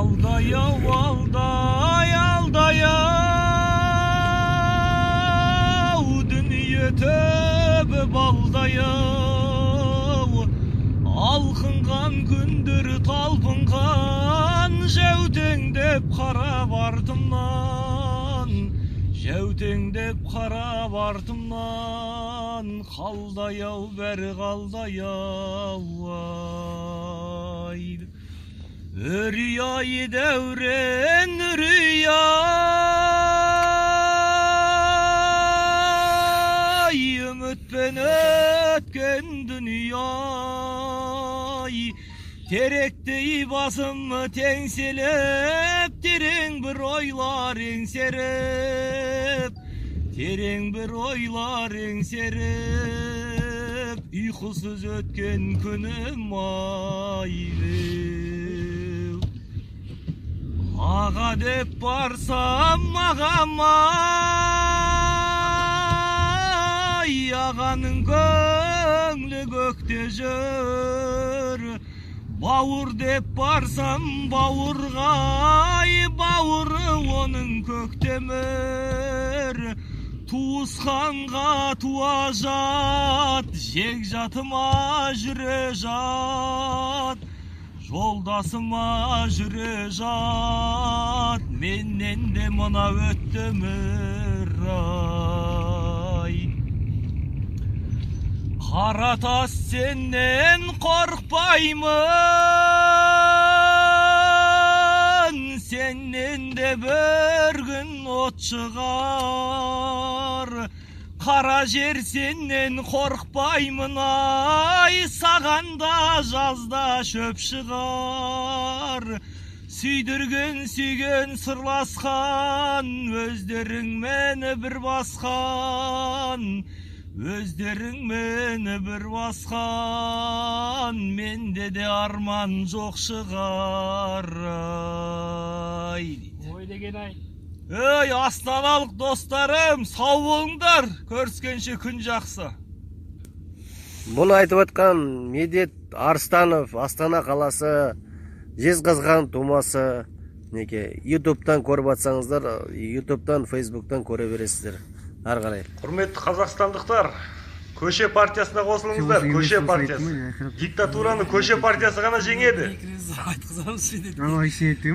Alday alday alday dünya töbe balday alkıngan gündür talpıngan jäwtеңдеп qarap артымнан jäwtеңдеп qarap артымнан қалдай бәрі қалдай ай Өрüy devren örüy ümitben ötken dünya terektey basımı tengselep tereң bir oylar eңserep tereң bir oylar eңserep uykusuz ötken күнüm Ağa dep barsam ağam ağanın көңлі көкте жүр Бауыр деп барсам бауырға бауыры оның көктемір Туысқанға туа жат жек жатыма жүре жат Жолдасыма жүре жат, менен де мына өттімір ай. Қара тас сенен қорқпаймын, сенен де бір күн от шығар. Қара жер сенен қорқпаймын ай, сағанда жазда шөп шығар. Сүйдірген сүйген сырласқан, өздерің мені бір басқан. Өздерің мені бір басқан, менде де арман жоқ шығар ай. Ой деген ай. Ey астаналық достарым, сау болыңдар, көріскенше күн жақсы. Бұны айтып атқан Медет Арыстанов, Астана қаласы, Жезқазған тумасы. Неке, YouTube'тан көріп атсаңыздар, YouTube'тан, Facebook'тан көре бересіздер. Ары қарай. Құрметті қазақстандықтар, көше партиясына қосылыңыздар, көше партиясы. Диктатураны көше партиясы ғана жеңеді.